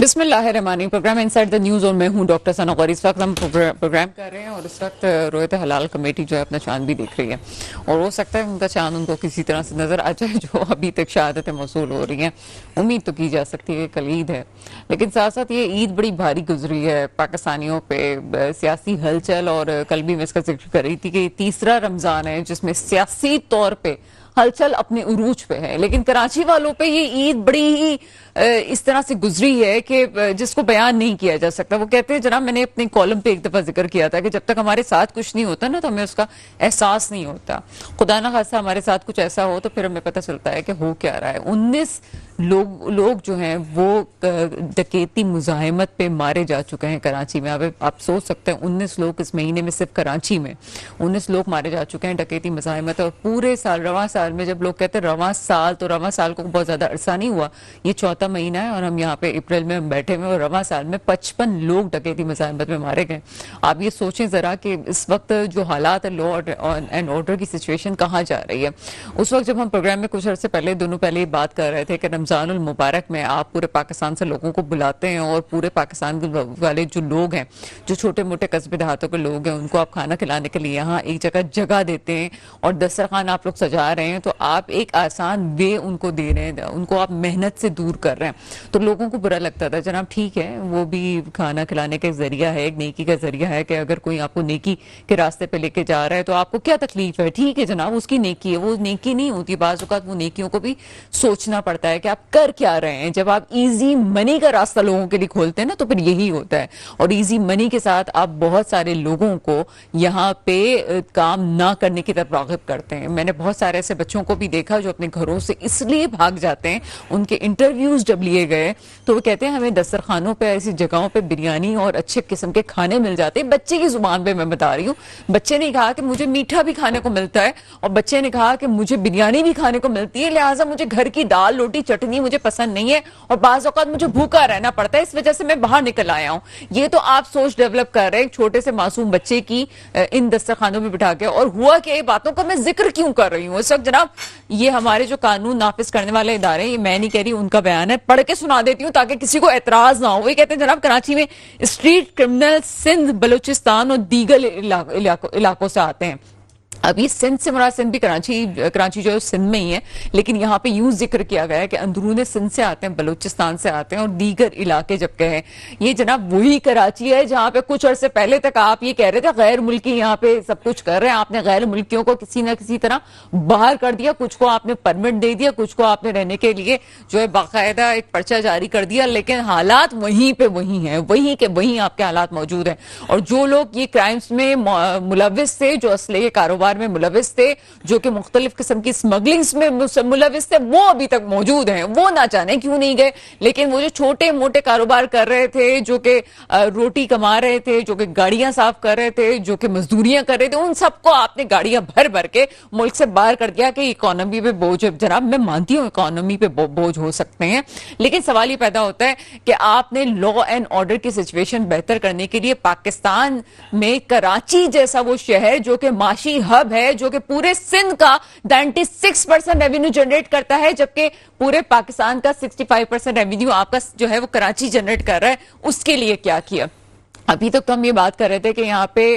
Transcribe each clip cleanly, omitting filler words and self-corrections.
بسم اللہ الرحمن الرحیم. پروگرام انسائیڈ دا نیوز اور میں ہوں ڈاکٹر ثنا غوری. اس وقت ہم پروگرام کر رہے ہیں اور اس وقت رویت حلال کمیٹی جو ہے اپنا چاند بھی دیکھ رہی ہے اور ہو سکتا ہے ان کا چاند ان کو کسی طرح سے نظر آ جائے جو ابھی تک شہادتیں موصول ہو رہی ہیں. امید تو کی جا سکتی ہے کہ کل عید ہے، لیکن ساتھ ساتھ یہ عید بڑی بھاری گزری ہے پاکستانیوں پہ. سیاسی ہلچل، اور کل بھی میں اس کا ذکر کر رہی تھی کہ یہ تیسرا رمضان ہے جس میں سیاسی طور پہ ہلچل اپنے عروج پہ ہے، لیکن کراچی والوں پہ یہ عید بڑی ہی اس طرح سے گزری ہے کہ جس کو بیان نہیں کیا جا سکتا. وہ کہتے ہیں جناب، میں نے اپنے کالم پہ ایک دفعہ ذکر کیا تھا کہ جب تک ہمارے ساتھ کچھ نہیں ہوتا نا تو ہمیں اس کا احساس نہیں ہوتا. خدا نہ خواستہ ہمارے ساتھ کچھ ایسا ہو تو پھر ہمیں پتہ چلتا ہے کہ ہو کیا رہا ہے. 19 لوگ جو ہیں وہ ڈکیتی مزاحمت پہ مارے جا چکے ہیں کراچی میں. آپ سوچ سکتے ہیں 19 لوگ اس مہینے میں صرف کراچی میں 19 لوگ مارے جا چکے ہیں ڈکیتی مزاحمت. اور پورے سال، رواں سال میں جب لوگ کہتے ہیں رواں سال، تو رواں سال کو بہت زیادہ عرصہ نہیں ہوا، یہ 4تھا مہینہ ہے اور ہم یہاں پہ اپریل میں بیٹھے ہوئے اور رواں سال میں 55 لوگ ڈکیتی مزاحمت میں مارے گئے. آپ یہ سوچیں ذرا کہ اس وقت جو حالات ہے، لا اینڈ آرڈر کی سچویشن کہاں جا رہی ہے. اس وقت جب ہم پروگرام میں کچھ عرصے پہلے دونوں پہلے یہ بات کر رہے تھے کہ رمضان المبارک میں آپ پورے پاکستان سے لوگوں کو بلاتے ہیں اور پورے پاکستان والے جو لوگ ہیں، جو چھوٹے موٹے قصبے دیہاتوں کے لوگ ہیں، ان کو آپ کھانا کھلانے کے لیے یہاں ایک جگہ دیتے ہیں اور دسترخوان آپ لوگ سجا رہے ہیں، تو آپ ایک آسان وے ان کو دے رہے ہیں، ان کو آپ محنت سے دور کر رہے ہیں. تو لوگوں کو برا لگتا تھا. جناب ٹھیک ہے، وہ بھی کھانا کھلانے کا ذریعہ ہے، ایک نیکی کا ذریعہ ہے کہ اگر کوئی آپ کو نیکی کے راستے پہ لے کے جا رہا ہے تو آپ کو کیا تکلیف ہے. ٹھیک ہے جناب، اس کی نیکی ہے، وہ نیکی نہیں ہوتی. بعض اوقات وہ نیکیوں کو بھی سوچنا پڑتا ہے کہ آپ کر کیا رہے ہیں. جب آپ ایزی منی کا راستہ لوگوں کے لیے کھولتے ہیں نا تو پھر یہی ہوتا ہے. اور ایزی منی کے ساتھ آپ بہت سارے لوگوں کو یہاں پہ کام نہ کرنے کی طرف راغب کرتے ہیں. میں نے بہت سارے ایسے بچوں کو بھی دیکھا جو اپنے گھروں سے اس لیے بھاگ جاتے ہیں. ان کے انٹرویوز جب لیے گئے تو وہ کہتے ہیں ہمیں دسترخوانوں پہ، ایسی جگہوں پہ بریانی اور اچھے قسم کے کھانے مل جاتے ہیں. بچے کی زبان پہ میں بتا رہی ہوں. بچے نے کہا کہ مجھے میٹھا بھی کھانے کو ملتا ہے، اور بچے نے کہا کہ مجھے بریانی بھی کھانے کو ملتی ہے، لہٰذا مجھے گھر کی دال روٹی چٹنی مجھے پسند نہیں ہے اور بعض اوقات مجھے بھوکا رہنا پڑتا ہے، اس وجہ سے میں باہر نکل آیا ہوں. یہ تو آپ سوچ ڈیولپ کر رہے ہیں ایک چھوٹے سے معصوم بچے کی ان دسترخوانوں میں بٹھا کے. اور ہوا کہ یہ باتوں کا میں ذکر کیوں کر رہی ہوں اس وقت جناب، یہ ہمارے جو قانون نافذ کرنے والے ادارے، یہ میں نہیں کہہ رہی، ان کا بیان ہے، پڑھ کے سنا دیتی ہوں تاکہ کسی کو اعتراض نہ ہو. وہ کہتے ہیں جناب کراچی میں اسٹریٹ کرمنل سندھ، بلوچستان اور دیگر علاقوں سے آتے ہیں. اب یہ سندھ سے مراد سندھ بھی کراچی جو سندھ میں ہی ہے، لیکن یہاں پہ یوں ذکر کیا گیا ہے کہ اندرون سندھ سے آتے ہیں، بلوچستان سے آتے ہیں اور دیگر علاقے جب کہیں. یہ جناب وہی کراچی ہے جہاں پہ کچھ عرصے پہلے تک آپ یہ کہہ رہے تھے غیر ملکی یہاں پہ سب کچھ کر رہے ہیں. آپ نے غیر ملکیوں کو کسی نہ کسی طرح باہر کر دیا، کچھ کو آپ نے پرمٹ دے دیا، کچھ کو آپ نے رہنے کے لیے جو ہے باقاعدہ ایک پرچہ جاری کر دیا، لیکن حالات وہیں پہ وہی ہیں، وہیں کے وہیں آپ کے حالات موجود ہیں. اور جو لوگ یہ کرائمز میں ملوث تھے، جو اسلحے کے کاروبار میں ملوث تھے، جو کہ مختلف قسم کی سمگلنگز میں ملوث تھے، وہ ابھی تک موجود ہیں. وہ نہ جانے کیوں نہیں گئے، لیکن وہ جو چھوٹے موٹے کاروبار کر رہے تھے، جو کہ روٹی کما رہے تھے، جو کہ گاڑیاں صاف کر رہے تھے، جو کہ مزدوریاں کر رہے تھے، ان سب کو آپ نے گاڑیاں بھر کے ملک سے باہر کر دیا کہ اکانومی پہ بوجھ. جناب میں مانتی ہوں اکانومی پہ بوجھ ہو سکتے ہیں، لیکن سوال یہ پیدا ہوتا ہے کہ آپ نے لا اینڈ آرڈر کی سچویشن بہتر کرنے کے لیے پاکستان میں کراچی جیسا وہ شہر جو کہ معاشی ہب ہے، جو کہ پورے سندھ کا 96% ریونیو جنریٹ کرتا ہے، جبکہ پورے پاکستان کا 65% ریونیو آپ کا جو ہے وہ کراچی جنریٹ کر رہا ہے، اس کے لیے کیا کیا. ابھی تک تو ہم یہ بات کر رہے تھے کہ یہاں پہ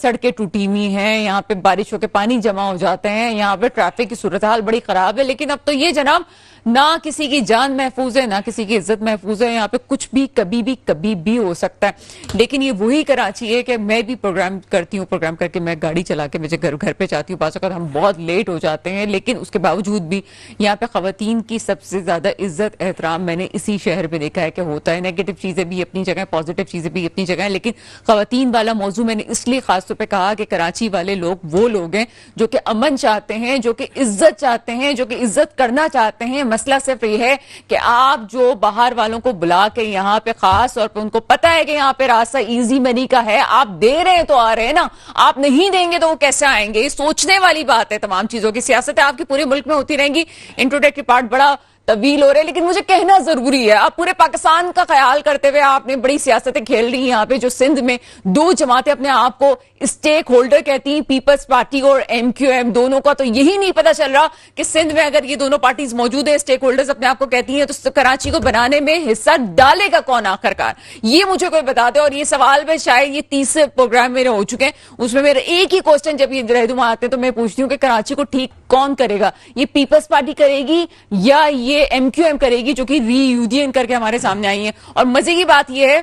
سڑکیں ٹوٹی ہوئی ہیں، یہاں پہ بارشوں کے پانی جمع ہو جاتے ہیں، یہاں پہ ٹریفک کی صورتحال بڑی خراب ہے. لیکن اب تو یہ جناب نہ کسی کی جان محفوظ ہے، نہ کسی کی عزت محفوظ ہے. یہاں پہ کچھ بھی کبھی بھی ہو سکتا ہے. لیکن یہ وہی کراچی ہے کہ میں بھی پروگرام کرتی ہوں، پروگرام کر کے میں گاڑی چلا کے مجھے گھر پہ جاتی ہوں، بعض اوقات ہم بہت لیٹ ہو جاتے ہیں، لیکن اس کے باوجود بھی یہاں پہ خواتین کی سب سے زیادہ عزت احترام میں نے اسی شہر میں دیکھا ہے کہ ہوتا ہے. نیگیٹو چیزیں بھی اپنی جگہ، پازیٹیو چیزیں بھی اپنی جگہ ہیں، لیکن خواتین والا موضوع میں نے اس لیے خاص طور پہ کہا کہ کراچی والے لوگ وہ لوگ ہیں جو کہ امن چاہتے ہیں، جو کہ عزت چاہتے ہیں، جو کہ عزت کرنا چاہتے ہیں. مسئلہ صرف یہ ہے کہ آپ جو باہر والوں کو بلا کے یہاں پہ خاص طور پہ ان کو پتا ہے کہ یہاں پہ راستہ ایزی منی کا ہے، آپ دے رہے ہیں تو آ رہے ہیں نا، آپ نہیں دیں گے تو وہ کیسے آئیں گے. یہ سوچنے والی بات ہے. تمام چیزوں کی سیاست ہے آپ کی پورے ملک میں ہوتی رہیں گی. انٹروڈکٹری پارٹ بڑا طویل ہو رہے ہیں, لیکن مجھے کہنا ضروری ہے, آپ پورے پاکستان کا خیال کرتے ہوئے آپ نے بڑی سیاستیں کھیل رہی ہیں یہاں پہ, جو سندھ میں دو جماعتیں اپنے آپ کو اسٹیک ہولڈر کہتی ہیں, پیپلز پارٹی اور ایم کیو ایم, دونوں کا تو یہی نہیں پتا چل رہا کہ سندھ میں اگر یہ دونوں پارٹیز موجود ہیں, اسٹیک ہولڈرز اپنے آپ کو کہتی ہیں, تو کراچی کو بنانے میں حصہ ڈالے گا کون آخرکار, یہ مجھے کوئی بتا دے. اور یہ سوال میں شاید یہ 30 پروگرام میرے ہو چکے ہیں, اس میں میرا ایک ہی کوسچن جب یہ رہنما آتے ہیں تو میں پوچھتی ہوں کہ کراچی کو ٹھیک کون کرے گا, یہ پیپلز پارٹی کرے گی یا یہ ایم کیو ایم کرے گی, جو کہ ری یونین کر کے ہمارے سامنے آئی ہیں. اور مزے کی بات یہ ہے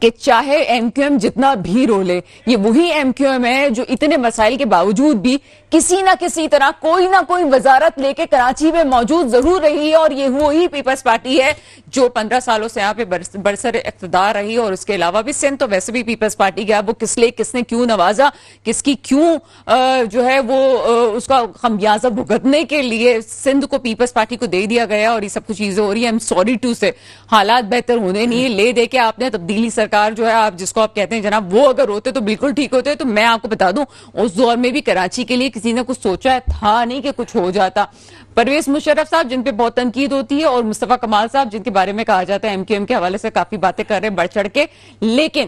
کہ چاہے ایم کیو ایم جتنا بھی رو لے, یہ وہی ایم کیو ایم ہے جو اتنے مسائل کے باوجود بھی کسی نہ کسی طرح کوئی نہ کوئی وزارت لے کے کراچی میں موجود ضرور رہی ہے, اور یہ وہی پیپلز پارٹی ہے جو 15 سالوں سے یہاں پہ برسر اقتدار رہی. اور اس کے علاوہ بھی سندھ تو ویسے بھی پیپلز پارٹی کا, وہ کس نے کیوں نوازا, کس کی کیوں جو ہے وہ اس کا خمیازہ بھگتنے کے لیے سندھ کو پیپلز پارٹی کو دے دیا گیا, اور یہ سب کچھ چیزیں ہو رہی ہیں. ایم سوری ٹو سے حالات بہتر ہونے نہیں, لے دے کے آپ نے تبدیلی سرکار جو ہے آپ جس کو آپ کہتے ہیں جناب, وہ اگر ہوتے تو بالکل ٹھیک ہوتے. تو میں آپ کو بتا دوں اس دور میں بھی کراچی کے لیے کسی نے کچھ سوچا تھا نہیں کہ کچھ ہو جاتا. پرویز مشرف صاحب جن پہ بہت تنقید ہوتی ہے, اور مصطفیٰ کمال صاحب جن کے بارے میں کہا جاتا ہے ایم کیو ایم کے حوالے سے کافی باتیں کر رہے ہیں بڑھ چڑھ کے, لیکن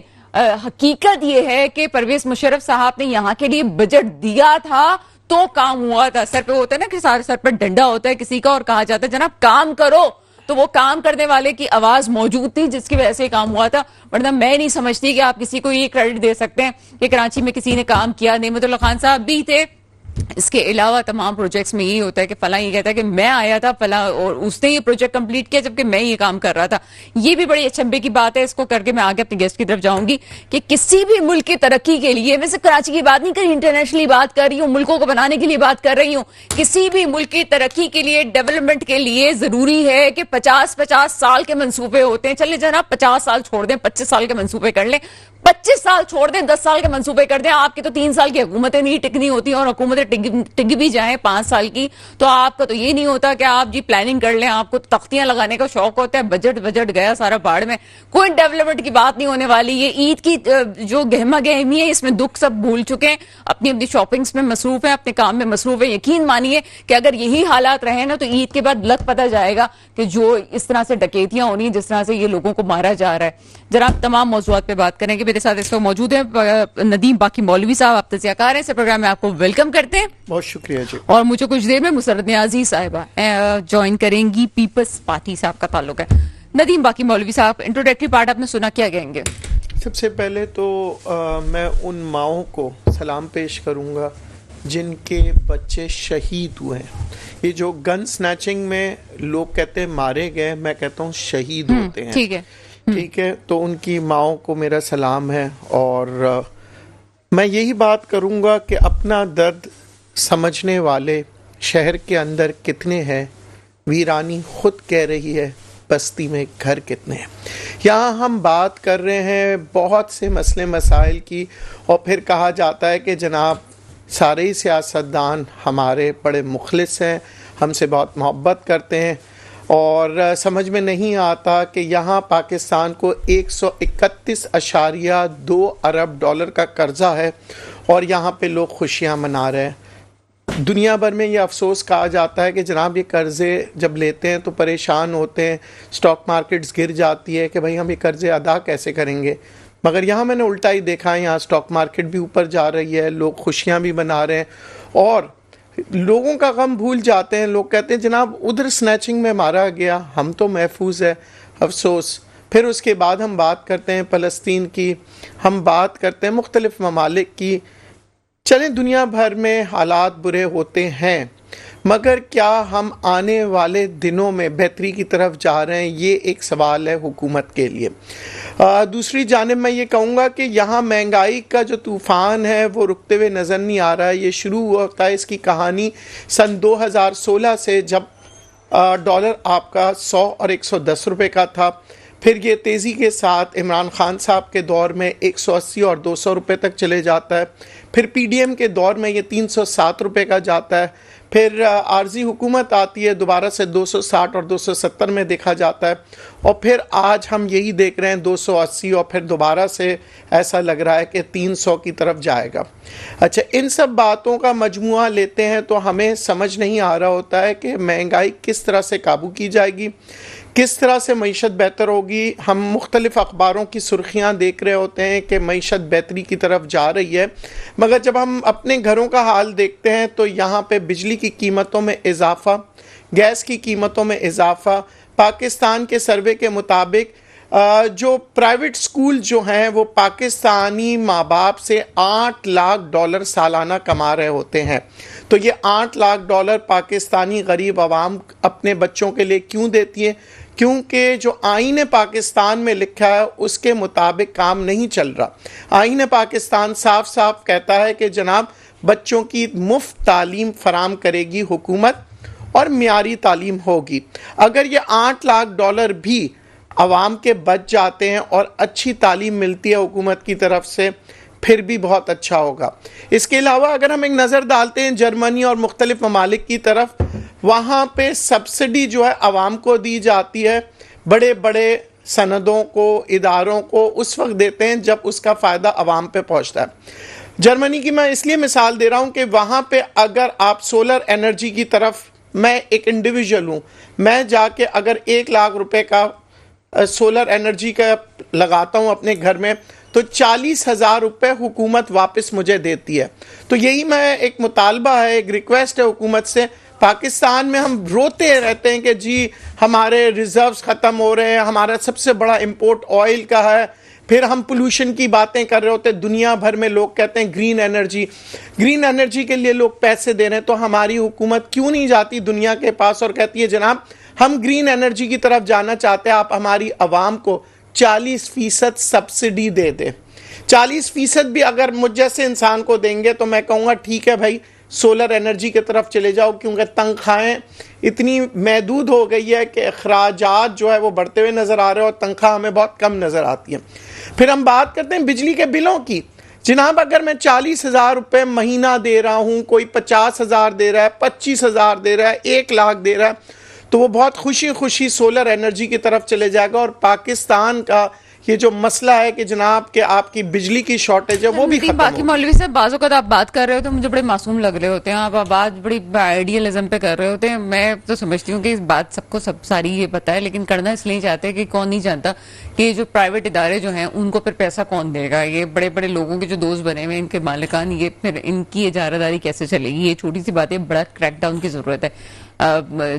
حقیقت یہ ہے کہ پرویز مشرف صاحب نے یہاں کے لیے بجٹ دیا تھا تو کام ہوا تھا. سر پہ ہوتا ہے نا کہ سارے سر پر ڈنڈا ہوتا ہے کسی کا, اور کہا جاتا ہے جناب کام کرو, تو وہ کام کرنے والے کی آواز موجود تھی جس کی وجہ سے کام ہوا تھا. ورنہ میں نہیں سمجھتی کہ آپ کسی کو یہ کریڈٹ دے سکتے ہیں کہ کراچی میں کسی نے کام کیا. نعمت اللہ خان صاحب بھی تھے, اس کے علاوہ تمام پروجیکٹس میں یہی ہوتا ہے کہ فلاں یہ کہتا ہے کہ میں آیا تھا فلاں اور اس نے یہ پروجیکٹ کمپلیٹ کیا جبکہ میں یہ کام کر رہا تھا. یہ بھی بڑی اچھمبے کی بات ہے. اس کو کر کے میں آگے اپنے گیسٹ کی طرف جاؤں گی کہ کسی بھی ملک کی ترقی کے لیے, میں صرف کراچی کی بات نہیں کر رہی, انٹرنیشنلی بات کر رہی ہوں, ملکوں کو بنانے کے لیے بات کر رہی ہوں, کسی بھی ملک کی ترقی کے لیے, ڈیولپمنٹ کے لیے ضروری ہے کہ 50 سال کے منصوبے ہوتے ہیں. چلے جناب 50 سال چھوڑ دیں, 25 سال کے منصوبے کر لیں, 25 سال چھوڑ دیں, 10 سال کے منصوبے کر دیں. آپ کی تو 3 سال کی حکومتیں نہیں ٹکنی ہوتی, اور حکومتیں ٹک بھی جائیں 5 سال کی, تو آپ کا تو یہ نہیں ہوتا کہ آپ جی پلاننگ کر لیں, آپ کو تختیاں لگانے کا شوق ہوتا ہے, بجٹ گیا سارا باڑ میں, کوئی ڈیولپمنٹ کی بات نہیں ہونے والی. یہ عید کی جو گہما گہمی ہے اس میں دکھ سب بھول چکے ہیں, اپنی شاپنگز میں مصروف ہیں, اپنے کام میں مصروف ہیں. یقین مانیے کہ اگر یہی حالات رہے نا تو عید کے بعد لگ پتہ جائے گا کہ جو اس طرح سے ڈکیتیاں ہو رہی ہیں, جس طرح سے یہ لوگوں کو مارا جا رہا ہے. جناب تمام موضوعات پہ بات کریں گے. میرے ساتھ اس وقت موجود ہیں ندیم باقی مولوی صاحب, آپ تجزیہ کار ہیں, اس پروگرام میں آپ کو ویلکم کرتے ہیں. بہت شکریہ جی. اور مجھے کچھ دیر میں مسرت نیازی صاحبہ جوائن کریں گی, پیپلز پارٹی سے آپ کا تعلق ہے. ندیم باقی مولوی صاحب, انٹروڈکٹری پارٹ آپ نے سنا, کیا کہیں گے؟ سب سے پہلے تو میں ان ماؤں کو سلام پیش کروں گا جن کے بچے شہید ہوئے ہیں. یہ جو گن سنیچنگ میں لوگ کہتے ہیں مارے گئے, میں کہتا ہوں شہید ہوتے ہیں. ٹھیک ہے, تو ان کی ماؤں کو میرا سلام ہے. اور میں یہی بات کروں گا کہ اپنا درد سمجھنے والے شہر کے اندر کتنے ہیں. ویرانی خود کہہ رہی ہے بستی میں گھر کتنے ہیں. یہاں ہم بات کر رہے ہیں بہت سے مسئلے مسائل کی, اور پھر کہا جاتا ہے کہ جناب سارے ہی سیاستدان ہمارے بڑے مخلص ہیں, ہم سے بہت محبت کرتے ہیں, اور سمجھ میں نہیں آتا کہ یہاں پاکستان کو 131.2 ارب ڈالر کا قرضہ ہے, اور یہاں پہ لوگ خوشیاں منا رہے ہیں. دنیا بھر میں یہ افسوس کہا جاتا ہے کہ جناب یہ قرضے جب لیتے ہیں تو پریشان ہوتے ہیں, سٹاک مارکیٹس گر جاتی ہے کہ بھائی ہم یہ قرضے ادا کیسے کریں گے. مگر یہاں میں نے الٹا ہی دیکھا ہے, یہاں سٹاک مارکیٹ بھی اوپر جا رہی ہے, لوگ خوشیاں بھی منا رہے ہیں, اور لوگوں کا غم بھول جاتے ہیں. لوگ کہتے ہیں جناب ادھر سنیچنگ میں مارا گیا, ہم تو محفوظ ہے. افسوس. پھر اس کے بعد ہم بات کرتے ہیں فلسطین کی, ہم بات کرتے ہیں مختلف ممالک کی. چلیں دنیا بھر میں حالات برے ہوتے ہیں, مگر کیا ہم آنے والے دنوں میں بہتری کی طرف جا رہے ہیں, یہ ایک سوال ہے حکومت کے لیے. دوسری جانب میں یہ کہوں گا کہ یہاں مہنگائی کا جو طوفان ہے وہ رکتے ہوئے نظر نہیں آ رہا ہے. یہ شروع ہوتا ہے اس کی کہانی سن 2016 سے, جب ڈالر آپ کا 100 اور 110 روپے کا تھا. پھر یہ تیزی کے ساتھ عمران خان صاحب کے دور میں 180 اور 200 روپے تک چلے جاتا ہے. پھر پی ڈی ایم کے دور میں یہ 307 روپے کا جاتا ہے. پھر عارضی حکومت آتی ہے، دوبارہ سے 260 اور 270 میں دیکھا جاتا ہے، اور پھر آج ہم یہی دیکھ رہے ہیں 280، اور پھر دوبارہ سے ایسا لگ رہا ہے کہ 300 کی طرف جائے گا۔ اچھا، ان سب باتوں کا مجموعہ لیتے ہیں تو ہمیں سمجھ نہیں آ رہا ہوتا ہے کہ مہنگائی کس طرح سے قابو کی جائے گی، کس طرح سے معیشت بہتر ہوگی۔ ہم مختلف اخباروں کی سرخیاں دیکھ رہے ہوتے ہیں کہ معیشت بہتری کی طرف جا رہی ہے، مگر جب ہم اپنے گھروں کا حال دیکھتے ہیں تو یہاں پہ بجلی کی قیمتوں میں اضافہ، گیس کی قیمتوں میں اضافہ۔ پاکستان کے سروے کے مطابق جو پرائیویٹ سکول جو ہیں وہ پاکستانی ماں باپ سے $8 لاکھ سالانہ کما رہے ہوتے ہیں، تو یہ $8 لاکھ پاکستانی غریب عوام اپنے بچوں کے لیے کیوں دیتی ہے؟ کیونکہ جو آئین پاکستان میں لکھا ہے اس کے مطابق کام نہیں چل رہا۔ آئین پاکستان صاف صاف کہتا ہے کہ جناب بچوں کی مفت تعلیم فراہم کرے گی حکومت اور معیاری تعلیم ہوگی۔ اگر یہ $8 لاکھ بھی عوام کے بچ جاتے ہیں اور اچھی تعلیم ملتی ہے حکومت کی طرف سے، پھر بھی بہت اچھا ہوگا۔ اس کے علاوہ اگر ہم ایک نظر ڈالتے ہیں جرمنی اور مختلف ممالک کی طرف، وہاں پہ سبسڈی جو ہے عوام کو دی جاتی ہے، بڑے بڑے سندوں کو، اداروں کو اس وقت دیتے ہیں جب اس کا فائدہ عوام پہ پہنچتا ہے۔ جرمنی کی میں اس لیے مثال دے رہا ہوں کہ وہاں پہ اگر آپ سولر انرجی کی طرف، میں ایک انڈیویجول ہوں، میں جا کے اگر $1 لاکھ کا سولر انرجی کا لگاتا ہوں اپنے گھر میں تو $40,000 حکومت واپس مجھے دیتی ہے۔ تو یہی میں ایک مطالبہ ہے، ایک ریکویسٹ ہے حکومت سے۔ پاکستان میں ہم روتے رہتے ہیں کہ جی ہمارے ریزروز ختم ہو رہے ہیں، ہمارا سب سے بڑا امپورٹ آئل کا ہے، پھر ہم پولوشن کی باتیں کر رہے ہوتے ہیں، دنیا بھر میں لوگ کہتے ہیں گرین انرجی کے لیے لوگ پیسے دے رہے ہیں، تو ہماری حکومت کیوں نہیں جاتی دنیا کے پاس اور کہتی ہے جناب ہم گرین انرجی کی طرف جانا چاہتے ہیں، آپ ہماری عوام کو 40% سبسڈی دے دیں۔ 40% بھی اگر مجھ جیسے انسان کو دیں گے تو میں کہوں گا ٹھیک ہے بھائی سولر انرجی کی طرف چلے جاؤ، کیونکہ تنخواہیں اتنی محدود ہو گئی ہے کہ اخراجات جو ہے وہ بڑھتے ہوئے نظر آ رہے ہیں اور تنخواہ ہمیں بہت کم نظر آتی ہیں۔ پھر ہم بات کرتے ہیں بجلی کے بلوں کی۔ جناب اگر میں $40,000 مہینہ دے رہا ہوں، کوئی $50,000 دے رہا ہے، $25,000 دے رہا ہے، $1 لاکھ دے رہا ہے، تو وہ بہت خوشی خوشی سولر انرجی کی طرف چلے جائے گا، اور پاکستان کا یہ جو مسئلہ ہے کہ جناب کہ آپ کی بجلی کی شارٹیج ہے وہ بھی ختم باقی ہوگی۔ مولوی صاحب بعض اوقات آپ بات کر رہے ہوتے ہیں مجھے بڑے معصوم لگ رہے ہوتے ہیں، آپ بات بڑی آئیڈیلزم پہ کر رہے ہوتے ہیں۔ میں تو سمجھتی ہوں کہ اس بات سب کو سب ساری یہ پتہ ہے، لیکن کرنا اس لیے چاہتے ہیں کہ کون نہیں جانتا کہ جو پرائیویٹ ادارے جو ہیں ان کو پھر پیسہ کون دے گا، یہ بڑے بڑے لوگوں کے جو دوست بنے ہوئے ان کے مالکان، یہ پھر ان کی اجارہ داری کیسے چلے گی؟ یہ چھوٹی سی بات ہے، بڑا کریک ڈاؤن کی ضرورت ہے۔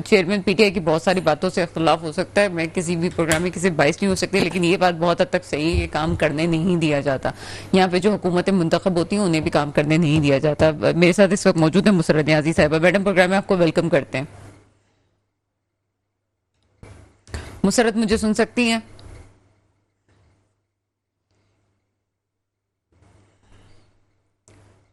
چیئرمین پی ٹی آئی کی بہت ساری باتوں سے اختلاف ہو سکتا ہے، میں کسی بھی پروگرام میں کسی باعث نہیں ہو سکتی، لیکن یہ بات بہت حد تک صحیح ہے، یہ کام کرنے نہیں دیا جاتا۔ یہاں پہ جو حکومتیں منتخب ہوتی ہیں انہیں بھی کام کرنے نہیں دیا جاتا۔ میرے ساتھ اس وقت موجود ہیں مسرت نیازی صاحبہ۔ میڈم پروگرام میں آپ کو ویلکم کرتے ہیں۔ مسرت مجھے سن سکتی ہیں؟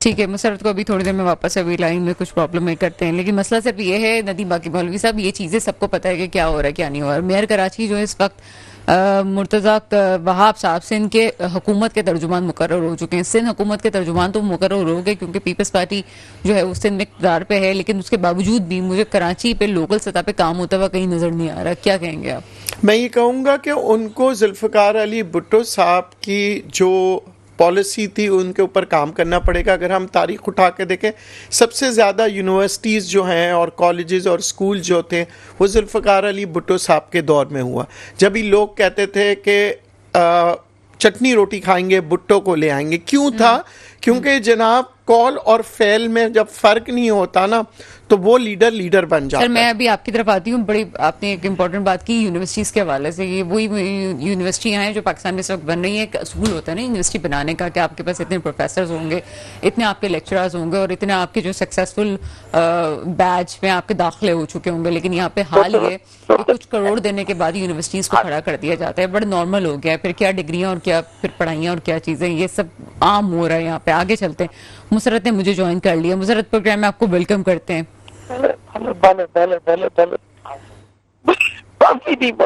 ٹھیک ہے، مسرت کو ابھی تھوڑی دیر میں واپس ابھی لائن میں کچھ پرابلم میں کرتے ہیں، لیکن مسئلہ صرف یہ ہے ندیم باقی مولوی صاحب، یہ چیزیں سب کو پتہ ہے کہ کیا ہو رہا ہے کیا نہیں ہو رہا ہے۔ میئر کراچی جو اس وقت مرتضی وہاب صاحب سندھ کے حکومت کے ترجمان مقرر ہو چکے ہیں۔ سندھ حکومت کے ترجمان تو مقرر ہو گئے کیونکہ پیپلز پارٹی جو ہے وہ سندھ میں اقتدار پہ ہے، لیکن اس کے باوجود بھی مجھے کراچی پہ لوکل سطح پہ کام ہوتا ہوا کہیں نظر نہیں آ رہا۔ کیا کہیں گے آپ؟ میں یہ کہوں گا کہ ان کو ذوالفقار علی بھٹو صاحب کی جو پالیسی تھی ان کے اوپر کام کرنا پڑے گا۔ اگر ہم تاریخ اٹھا کے دیکھیں، سب سے زیادہ یونیورسٹیز جو ہیں اور کالجز اور سکول جو تھے وہ ذوالفقار علی بھٹو صاحب کے دور میں ہوا، جب ہی لوگ کہتے تھے کہ چٹنی روٹی کھائیں گے بھٹو کو لے آئیں گے۔ کیوں تھا؟ کیونکہ جناب کال اور فعل میں جب فرق نہیں ہوتا نا تو وہ لیڈر بن جاتا ہے۔ سر میں ابھی آپ کی طرف آتی ہوں، بڑی آپ نے ایک امپورٹنٹ بات کی یونیورسٹیز کے حوالے سے۔ یہ وہی یونیورسٹیاں ہیں جو پاکستان میں اس وقت بن رہی ہیں۔ ایک اصول ہوتا ہے نا یونیورسٹی بنانے کا کہ آپ کے پاس اتنے پروفیسرز ہوں گے، اتنے آپ کے لیکچررز ہوں گے اور اتنے آپ کے جو سکسیسفل بیچ میں آپ کے داخلے ہو چکے ہوں گے، لیکن یہاں پہ حال یہ کہ کچھ کروڑ دینے کے بعد یونیورسٹیز کو کھڑا کر دیا جاتا ہے۔ بڑا نارمل ہو گیا ہے، پھر کیا ڈگریاں اور کیا پھر پڑھائیاں اور کیا چیزیں، یہ سب عام ہو رہا ہے یہاں پہ۔ آگے چلتے ہیں، مسرت نے مجھے جوائن کر لیا۔ مسرت پروگرام میں آپ کو ویلکم کرتے ہیں۔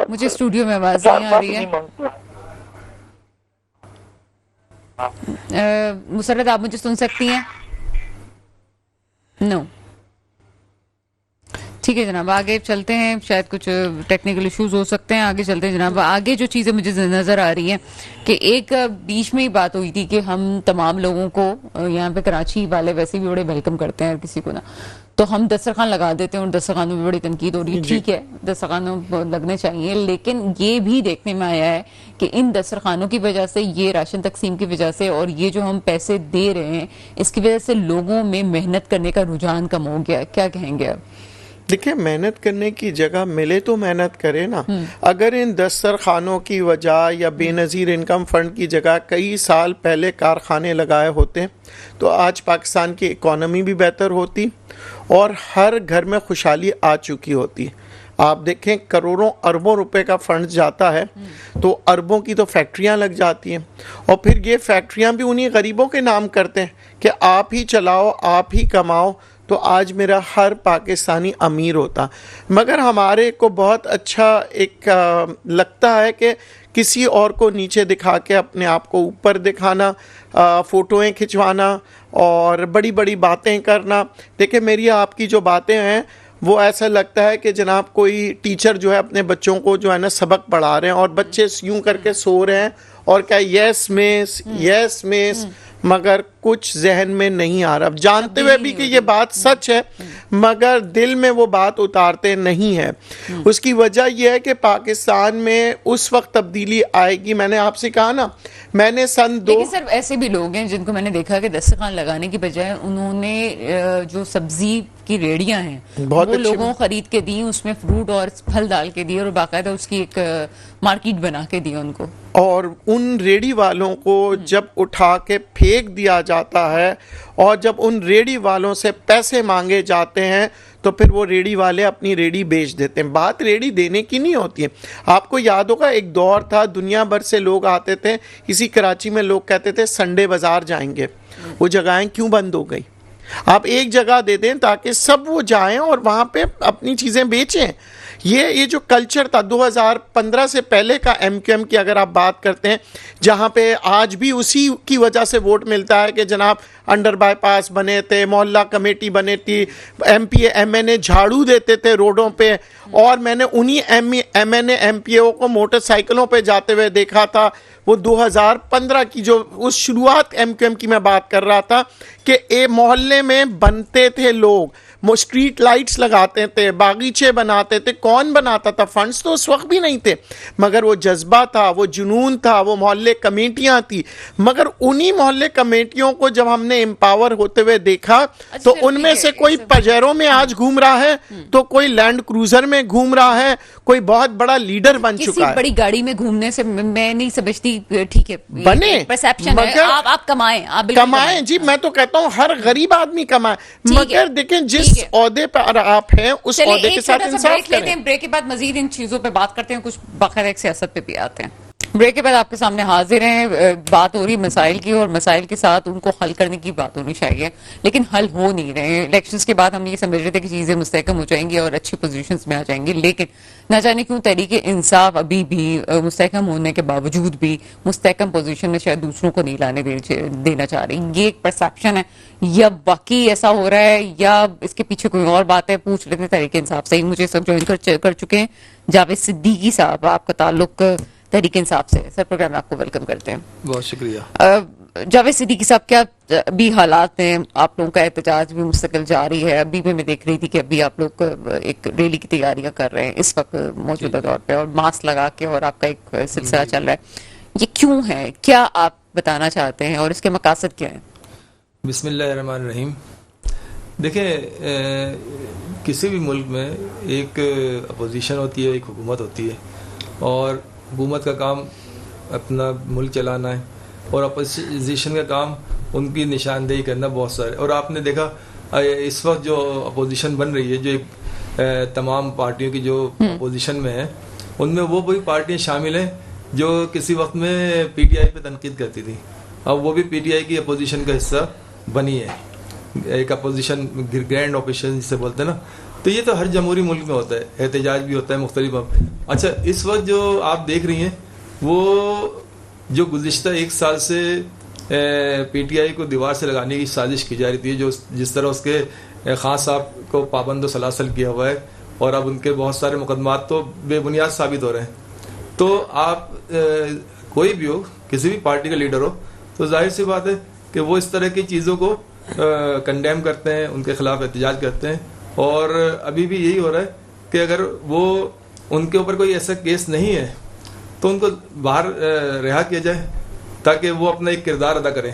مجھے اسٹوڈیو میں آواز نہیں آ رہی ہے۔ مسرت آپ مجھے سن سکتی ہیں؟ نو ٹھیک ہے جناب, آگے چلتے ہیں, شاید کچھ ٹیکنیکل ایشوز ہو سکتے ہیں, آگے چلتے ہیں جناب. آگے جو چیزیں مجھے نظر آ رہی ہیں کہ ایک بیچ میں ہی بات ہوئی تھی کہ ہم تمام لوگوں کو یہاں پہ کراچی والے ویسے بھی بڑے ویلکم کرتے ہیں کسی کو نا, تو ہم دسترخوان لگا دیتے ہیں اور دسترخوانوں میں بڑی تنقید ہو رہی ہے. ٹھیک ہے, دسترخوانوں لگنے چاہیے, لیکن یہ بھی دیکھنے میں آیا ہے کہ ان دسترخوانوں کی وجہ سے, یہ راشن تقسیم کی وجہ سے اور یہ جو ہم پیسے دے رہے ہیں اس کی وجہ سے لوگوں میں محنت کرنے کا رجحان کم ہو گیا. کیا کہیں گے آپ؟ دیکھیں, محنت کرنے کی جگہ ملے تو محنت کرے نا. اگر ان دسترخوانوں کی وجہ یا بے نظیر انکم فنڈ کی جگہ کئی سال پہلے کارخانے لگائے ہوتے تو آج پاکستان کی اکانومی بھی بہتر ہوتی اور ہر گھر میں خوشحالی آ چکی ہوتی. آپ دیکھیں کروڑوں اربوں روپے کا فنڈ جاتا ہے تو اربوں کی تو فیکٹریاں لگ جاتی ہیں, اور پھر یہ فیکٹریاں بھی انہی غریبوں کے نام کرتے ہیں کہ آپ ہی چلاؤ, آپ ہی کماؤ, تو آج میرا ہر پاکستانی امیر ہوتا. مگر ہمارے کو بہت اچھا ایک لگتا ہے کہ کسی اور کو نیچے دکھا کے اپنے آپ کو اوپر دکھانا, فوٹویں کھنچوانا اور بڑی بڑی باتیں کرنا. دیکھیں میری آپ کی جو باتیں ہیں وہ ایسا لگتا ہے کہ جناب کوئی ٹیچر جو ہے اپنے بچوں کو جو ہے نا سبق پڑھا رہے ہیں اور بچے یوں کر کے سو رہے ہیں اور کیا یس مس یس مس, مگر کچھ ذہن میں نہیں آ رہا, جانتے ہوئے بھی کہ یہ بات سچ ہے مگر دل میں وہ بات اتارتے نہیں ہیں. اس کی وجہ یہ ہے کہ پاکستان میں اس وقت تبدیلی آئے گی. میں نے آپ سے کہا نا, میں نے لیکن سر ایسے بھی لوگ ہیں جن کو میں نے دیکھا کہ دسترخوان لگانے کی بجائے انہوں نے جو سبزی کی ریڑیاں ہیں وہ لوگوں کو خرید کے دی, اس میں فروٹ اور پھل ڈال کے دی اور باقاعدہ اس کی ایک مارکیٹ بنا کے دی ان کو, اور ان ریڑی والوں کو جب اٹھا کے پھینک دیا جاتا ہے اور جب ان ریڑی والوں سے پیسے مانگے جاتے ہیں تو پھر وہ ریڑی والے اپنی ریڑی بیچ دیتے ہیں. بات ریڑی دینے کی نہیں ہوتی ہے. آپ کو یاد ہوگا ایک دور تھا دنیا بھر سے لوگ آتے تھے, اسی کراچی میں لوگ کہتے تھے سنڈے بازار جائیں گے. وہ جگہیں کیوں بند ہو گئی؟ آپ ایک جگہ دے دیں تاکہ سب وہ جائیں اور وہاں پہ اپنی چیزیں بیچیں. یہ جو کلچر تھا 2015 سے پہلے کا ایم کیو ایم کی اگر آپ بات کرتے ہیں, جہاں پہ آج بھی اسی کی وجہ سے ووٹ ملتا ہے کہ جناب انڈر بائی پاس بنے تھے, محلہ کمیٹی بنے تھی, M P A M N A جھاڑو دیتے تھے روڈوں پہ, اور میں نے انہی M N A M P O کو موٹر سائیکلوں پہ جاتے ہوئے دیکھا تھا. وہ 2015 کی جو اس شروعات ایم کیو ایم کی میں بات کر رہا تھا کہ محلے میں بنتے تھے لوگ, اسٹریٹ لائٹس لگاتے تھے, باغیچے بناتے تھے. کون بناتا تھا؟ فنڈز تو اس وقت بھی نہیں تھے, مگر وہ جذبہ تھا, وہ جنون تھا, وہ محلے کمیٹیاں تھی. مگر انہی محلے کمیٹیوں کو جب ہم نے امپاور ہوتے ہوئے دیکھا تو ان میں سے کوئی پجیروں میں آج گھوم رہا ہے, تو کوئی لینڈ کروزر میں گھوم رہا ہے, کوئی بہت بڑا لیڈر بن چکا ہے. کسی بڑی گاڑی میں گھومنے سے میں نہیں سمجھتی, ٹھیک ہے بنے پرسیپشن ہے, آپ کمائیں, آپ کمائیں. جی میں تو کہتا ہوں ہر غریب آدمی کمائے, مگر دیکھیں جس عہدے پر آپ ہیں اس عہدے کے ساتھ انصاف کریں. بریک کے بعد مزید ان چیزوں پہ بات کرتے ہیں, کچھ باقاعدہ ایک سیاست پہ بھی آتے ہیں. بریک کے بعد آپ کے سامنے حاضر ہیں, بات ہو رہی مسائل کی اور مسائل کے ساتھ ان کو حل کرنے کی بات ہونی چاہیے, لیکن حل ہو نہیں رہے. الیکشنز کے بعد ہم یہ سمجھ رہے تھے کہ چیزیں مستحکم ہو جائیں گی اور اچھی پوزیشنز میں آ جائیں گی, لیکن نہ جانے کیوں تحریک انصاف ابھی بھی مستحکم ہونے کے باوجود بھی مستحکم پوزیشن میں شاید دوسروں کو نہیں لانے دینا چاہ رہی. یہ ایک پرسیپشن ہے یا واقعی ایسا ہو رہا ہے یا اس کے پیچھے کوئی اور بات ہے؟ پوچھ رہے تھے تحریک انصاف سے. مجھے سب جوائن کر چکے ہیں جاوید صدیقی صاحب, آپ کا تعلق تحریک انصاف سے. سر پروگرام میں آپ کو ویلکم کرتے ہیں. بہت شکریہ. جاوید صدیقی صاحب, کیا بھی حالات ہیں؟ آپ لوگوں کا احتجاج بھی مستقل جاری ہے. ابھی بھی میں دیکھ رہی تھی کہ ابھی آپ لوگ ایک ریلی کی تیاریاں کر رہے ہیں اس وقت موجودہ دور پہ, اور ماسک لگا کے, اور آپ کا ایک سلسلہ چل رہا ہے. یہ کیوں ہے؟ کیا آپ بتانا چاہتے ہیں اور اس کے مقاصد کیا ہیں؟ بسم اللہ الرحمن الرحیم. دیکھیں, کسی بھی ملک میں ایک اپوزیشن ہوتی ہے, ایک حکومت ہوتی ہے, اور حکومت کا کام اپنا ملک چلانا ہے اور اپوزیشن کا کام ان کی نشاندہی کرنا بہت سارے. اور آپ نے دیکھا اس وقت جو اپوزیشن بن رہی ہے, جو ایک تمام پارٹیوں کی جو اپوزیشن میں ہے, ان میں وہ وہی پارٹیاں شامل ہیں جو کسی وقت میں پی ٹی آئی پہ تنقید کرتی تھی. اب وہ بھی پی ٹی آئی کی اپوزیشن کا حصہ بنی ہے, ایک اپوزیشن گرینڈ اپوزیشن جسے بولتے ہیں نا. تو یہ تو ہر جمہوری ملک میں ہوتا ہے, احتجاج بھی ہوتا ہے مختلف. اچھا, اس وقت جو آپ دیکھ رہی ہیں وہ جو گزشتہ ایک سال سے پی ٹی آئی کو دیوار سے لگانے کی سازش کی جا رہی تھی, جو جس طرح اس کے خان صاحب کو پابند و سلاسل کیا ہوا ہے, اور اب ان کے بہت سارے مقدمات تو بے بنیاد ثابت ہو رہے ہیں. تو آپ کوئی بھی ہو, کسی بھی پارٹی کا لیڈر ہو, تو ظاہر سی بات ہے کہ وہ اس طرح کی چیزوں کو کنڈیم کرتے ہیں, ان کے خلاف احتجاج کرتے ہیں. اور ابھی بھی یہی ہو رہا ہے کہ اگر وہ ان کے اوپر کوئی ایسا کیس نہیں ہے تو ان کو باہر رہا کیا جائے تاکہ وہ اپنا ایک کردار ادا کریں.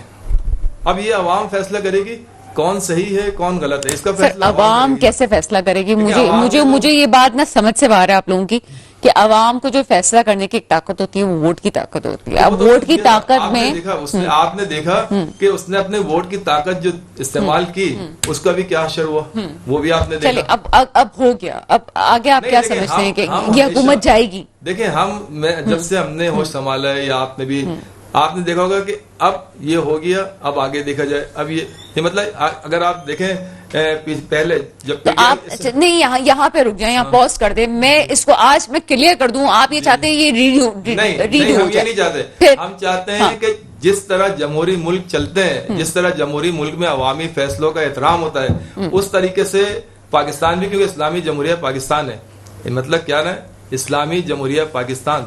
اب یہ عوام فیصلہ کرے گی کون صحیح ہے کون غلط ہے, اس کا فیصلہ عوام کیسے فیصلہ کرے گی؟ مجھے یہ بات نہ سمجھ سے باہر ہے آپ لوگوں کی کہ عوام کو جو فیصلہ کرنے کی ایک طاقت ہوتی ہے وہ ووٹ کی طاقت ہوتی ہے. اب ووٹ کی طاقت میں آپ نے دیکھا کہ اس نے اپنے ووٹ کی طاقت جو استعمال کی اس کا بھی کیا حشر ہوا, وہ بھی آپ نے دیکھا. چلے اب ہو گیا, اب آگے آپ کیا سمجھتے ہیں کہ یہ حکومت جائے گی؟ دیکھیں جب سے ہم نے ہوش سنبھالا ہے, یا آپ نے بھی آپ نے دیکھا ہوگا کہ اب یہ ہو گیا, اب آگے دیکھا جائے. اب یہ مطلب اگر آپ دیکھیں پہلے جب آپ نہیں یہاں پہ رک جائیں, یہاں پوز کر دیں. میں اس کو آج میں کلیئر کر دوں, آپ یہ چاہتے ہیں یہ ریڈیو ہم یہ نہیں چاہتے. ہم چاہتے ہیں کہ جس طرح جمہوری ملک چلتے ہیں, جس طرح جمہوری ملک میں عوامی فیصلوں کا احترام ہوتا ہے, اس طریقے سے پاکستان بھی, کیونکہ اسلامی جمہوریہ پاکستان ہے. مطلب کیا ہے اسلامی جمہوریہ پاکستان.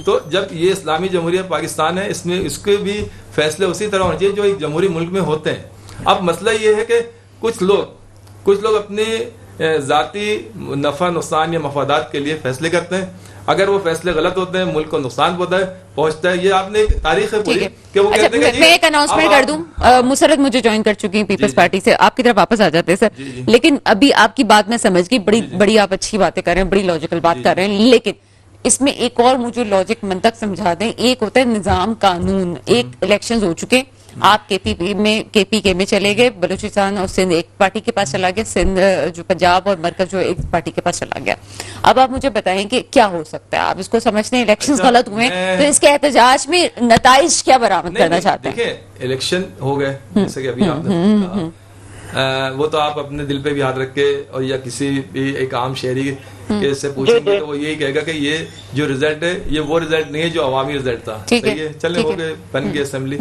تو جب یہ اسلامی جمہوریہ پاکستان ہے, اس میں اس کے بھی فیصلے اسی طرح ہونے چاہیے جو ایک جمہوری ملک میں ہوتے ہیں. اب مسئلہ یہ ہے کہ کچھ لوگ اپنے ذاتی نفع نقصان یا مفادات کے لیے فیصلے کرتے ہیں. اگر وہ فیصلے غلط ہوتے ہیں, ملک کو نقصان پہنچتا ہے. یہ آپ نے ایک تاریخ ہے پوری کہ وہ کہتے ہیں. میں ایک اناؤنسمنٹ کر دوں, مسرت مجھے جوائن کر چکی ہیں پیپلز پارٹی سے, آپ کی طرف واپس آ جاتے ہیں سر. لیکن ابھی آپ کی بات میں سمجھ گئی, بڑی آپ اچھی باتیں کر رہے ہیں, بڑی لاجیکل بات کر رہے ہیں, لیکن اس میں ایک اور مجھے لاجک منطق سمجھا دیں. ایک ہوتا ہے نظام قانون, ایک الیکشنز ہو چکے, آپ کے پی کے میں چلے گئے, بلوچستان اور سندھ ایک پارٹی کے پاس چلا گیا, سندھ جو پنجاب اور مرکز جو ایک پارٹی کے پاس چلا گیا. اب آپ مجھے بتائیں کہ کیا ہو سکتا ہے؟ آپ اس کو سمجھتے ہیں الیکشنز غلط ہوئے تو اس کے احتجاج میں نتائج کیا برآمد کرنا چاہتے ہیں؟ دیکھیں الیکشن ہو گئے جیسے کہ ابھی آپ نے کہا, وہ تو آپ اپنے دل پہ بھی ہاتھ رکھ کے اور یا کسی بھی ایک عام شہری کے سے پوچھیں گے تو وہ یہی کہے گا کہ یہ جو رزلٹ ہے یہ وہ رزلٹ نہیں ہے جو عوامی رزلٹ تھا. صحیح ہے, چلے ہو گئے, بن گئے اسمبلی.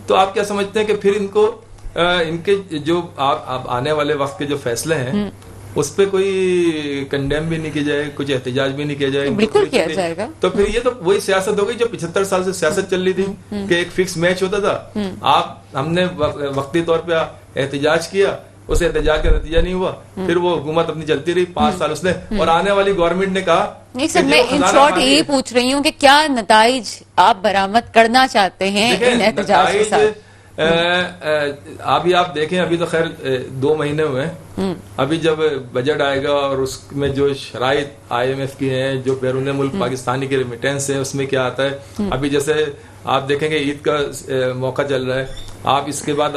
تو آپ کیا سمجھتے ہیں کہ پھر ان کے جو آپ آنے والے وقت کے جو فیصلے ہیں اس پہ کوئی کنڈیم بھی نہیں کیا جائے, کچھ احتجاج بھی نہیں کیا جائے؟ بالکل کیا جائے گا. تو پھر یہ تو وہی سیاست ہو گئی جو 75 سال سے سیاست چل رہی تھی کہ ایک فکس میچ ہوتا تھا. ہم نے وقتی طور پہ احتجاج کیا, اس احتجاج کا نتیجہ نہیں ہوا, پھر وہ حکومت اپنی چلتی رہی 5 سال اس نے, اور آنے والی گورنمنٹ نے کہا. نہیں سر, میں ان شارٹ یہی پوچھ رہی ہوں کہ کیا نتائج آپ برآمد کرنا چاہتے ہیں ان احتجاج کے ساتھ؟ ابھی آپ دیکھیں, ابھی تو خیر 2 مہینے ہوئے ہیں, ابھی جب بجٹ آئے گا اور اس میں جو شرائط IMF کی ہیں, جو بیرون ملک پاکستانی کے ریمیٹنس ہے, اس میں کیا آتا ہے. ابھی جیسے آپ دیکھیں گے عید کا موقع چل رہا ہے, آپ اس کے بعد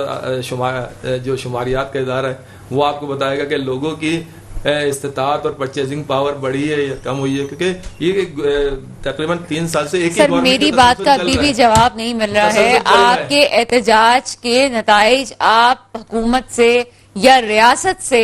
جو شماریات کا ادارہ ہے وہ آپ کو بتائے گا کہ لوگوں کی استطاعت اور پرچیزنگ پاور بڑھی ہے یا کم ہوئی ہے, کیونکہ یہ تقریباً 3 سال سے ایک ہی سر میری بات کا ابھی بھی جواب نہیں مل رہا ہے. آپ کے احتجاج کے نتائج آپ حکومت سے یا ریاست سے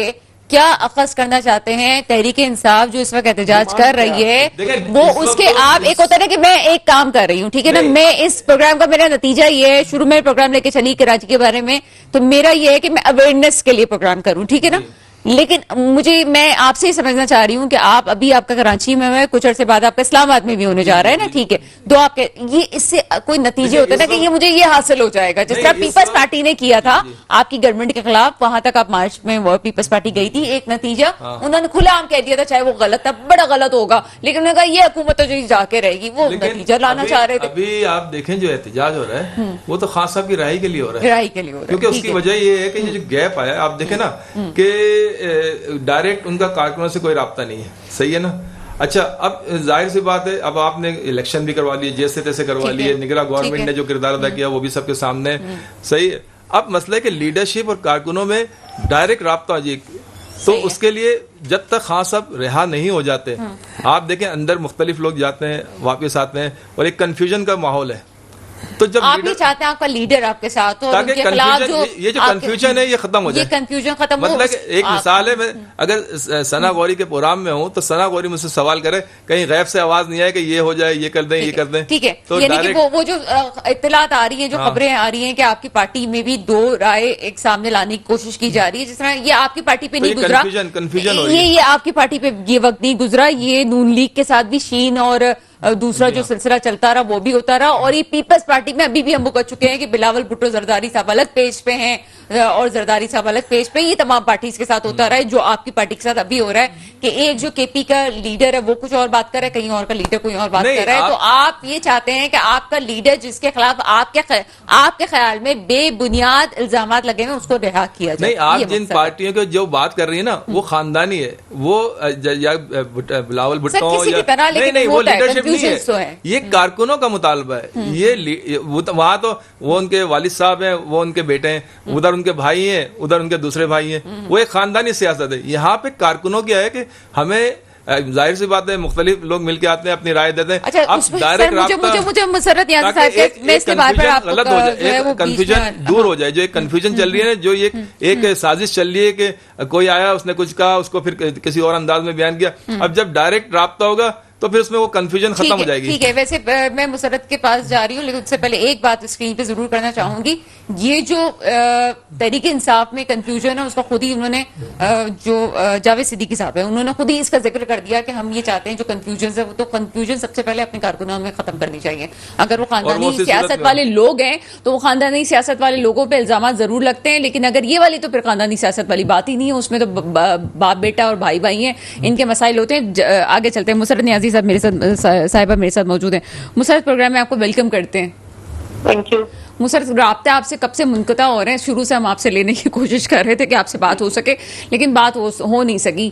کیا اخذ کرنا چاہتے ہیں؟ تحریک انصاف جو اس وقت احتجاج کر رہی ہے وہ اس کے آپ ایک ہوتا ہے کہ میں ایک کام کر رہی ہوں, ٹھیک ہے نا, میں اس پروگرام کا میرا نتیجہ یہ ہے, شروع میں پروگرام لے کے چلی کراچی کے بارے میں, تو میرا یہ ہے کہ میں اویئرنیس کے لیے پروگرام کروں, ٹھیک ہے نا. لیکن میں آپ سے یہ سمجھنا چاہ رہی ہوں کہ ابھی آپ کا کراچی میں ہے, کچھ عرصے بعد آپ کا اسلام آباد میں بھی ہونے جا رہا ہے نا, ٹھیک ہے, تو آپ کے یہ اس سے کوئی نتیجے ہوتے ہیں نا کہ یہ مجھے یہ حاصل ہو جائے گا, جس طرح پیپلز پارٹی نے کیا تھا آپ کی گورنمنٹ کے خلاف, وہاں تک آپ مارچ میں پیپلز پارٹی گئی تھی, ایک نتیجہ انہوں نے کھلا عام کہہ دیا تھا, چاہے وہ غلط تھا, بڑا غلط ہوگا, لیکن انہوں نے کہا یہ حکومت تو جو جا کے رہے گی, وہ نتیجہ لانا چاہ رہے تھے. ابھی آپ دیکھیں جو احتجاج ہو رہا ہے وہ تو خان صاحب کی رہائی کے لیے ہو رہا ہے, رہائی کے لیے ہو رہا ہے, کیونکہ اس کی وجہ یہ ہے کہ یہ جو گیپ آیا, آپ دیکھیں نا کہ ڈائریکٹ ان کا کارکنوں سے کوئی رابطہ نہیں ہے. صحیح ہے نا. اچھا, اب ظاہر سی بات ہے, اب آپ نے الیکشن بھی کروا لیے, جیسے تیسے کروا لیے, نگراں گورنمنٹ نے جو کردار ادا کیا وہ بھی سب کے سامنے. صحیح ہے. اب مسئلہ ہے کہ لیڈرشپ اور کارکنوں میں ڈائریکٹ رابطہ ہو جائے, تو اس کے لیے جب تک خان صاحب رہا نہیں ہو جاتے, آپ دیکھیں اندر مختلف لوگ جاتے ہیں واپس آتے ہیں اور ایک کنفیوژن کا ماحول ہے. تو جب آپ یہ چاہتے ہیں آپ کا لیڈر آپ کے ساتھ ہو، تاکہ یہ جو کنفیوژن ہے یہ ختم ہو جائے. یہ کنفیوژن ختم ہو. مطلب ایک مثال ہے، میں اگر ثنا غوری کے پروگرام میں ہوں تو ثنا غوری مجھ سے سوال کرے، کہیں غیب سے آواز نہیں آئے کہ یہ ہو جائے، یہ کر دیں، یہ کر دیں. ٹھیک ہے، تو یعنی کہ وہ جو اطلاعات آ رہی ہیں، جو خبریں آ رہی ہیں کہ آپ کی پارٹی میں بھی دو رائے ایک سامنے لانے کی کوشش کی جا رہی ہے، جس طرح یہ آپ کی پارٹی پہ نہیں گزرا، کنفیوژن ہو رہی ہے. یہ آپ کی پارٹی پہ یہ وقت نہیں گزرا، یہ نون لیگ کے ساتھ بھی شین اور دوسرا جو سلسلہ چلتا رہا وہ بھی ہوتا رہا، اور یہ پیپلز پارٹی میں ابھی بھی ہم کہہ چکے ہیں کہ بلاول بھٹو زرداری صاحب الگ پیج پہ ہیں اور زرداری صاحب الگ پیج پہ. یہ تمام پارٹیز کے ساتھ ہوتا رہا ہے، جو آپ کی پارٹی کے ساتھ ابھی ہو رہا ہے کہ ایک جو کے پی کا لیڈر ہے وہ کچھ اور بات کر رہا ہے، کہیں اور کا لیڈر کوئی اور بات کر رہا ہے. تو آپ یہ چاہتے ہیں کہ آپ کا لیڈر جس کے خلاف آپ کے خیال میں بے بنیاد الزامات لگے ہیں اس کو رہا کیا جائے. نہیں، آپ جن پارٹیوں کی جو بات کر رہی ہیں نا وہ خاندانی ہے، وہ یا بلاول بھٹو نہیں، وہ لیڈرشپ نہیں ہے، یہ کارکنوں کا مطالبہ ہے. یہ وہاں تو وہ ان کے والد صاحب ہیں، وہ ان کے بیٹے ہیں، ادھر ان کے بھائی ہیں، ادھر ان کے دوسرے بھائی ہیں، وہ ایک خاندانی سیاست ہے. یہاں پہ کارکنوں کیا ہے کہ ہمیں ظاہر سی بات ہے مختلف لوگ مل کے آتے ہیں، اپنی رائے دیتے ہیں. اب ڈائریکٹ مجھے مسرت نیازی صاحب میں اس کے بار پر آپ غلط ہو جائے، ایک کنفیوژن دور ہو جائے. جو ایک کنفیوژن چل رہی ہے نا، جو ایک سازش چل رہی ہے کہ کوئی آیا، اس نے کچھ کہا، اس کو پھر کسی اور انداز میں بیان کیا. اب جب ڈائریکٹ رابطہ ہوگا تو پھر اس میں وہ کنفیوژن ختم ہو جائے گی. ٹھیک ہے، ویسے میں مسرت کے پاس جا رہی ہوں، لیکن اس سے پہلے ایک بات اسکرین پہ ضرور کرنا چاہوں گی. یہ جو تحریک انصاف میں کنفیوژن ہے اس کا خود ہی انہوں نے جو جاوید صدیقی صاحب ہیں انہوں نے خود ہی اس کا ذکر کر دیا کہ ہم یہ چاہتے ہیں جو کنفیوژن ہے وہ تو کنفیوژن سب سے پہلے اپنے کارکنوں میں ختم کرنی چاہیے. اگر وہ خاندانی سیاست والے لوگ ہیں تو وہ خاندانی سیاست والے لوگوں پہ الزامات ضرور لگتے ہیں، لیکن اگر یہ والی تو پھر خاندانی سیاست والی بات ہی نہیں ہے، اس میں تو باپ بیٹا اور بھائی بھائی ہیں، ان کے مسائل ہوتے ہیں. آگے چلتے ہیں. مسرت نیازی صاحب میرے ساتھ صاحبہ میرے ساتھ موجود ہیں. مسرت پروگرام میں آپ کو ویلکم کرتے ہیں. Thank you. مسرت رابطے آپ سے کب سے منقطع ہو رہے ہیں؟ شروع سے ہم آپ سے لینے کی کوشش کر رہے تھے کہ آپ سے بات ہو سکے، لیکن بات ہو نہیں سکی.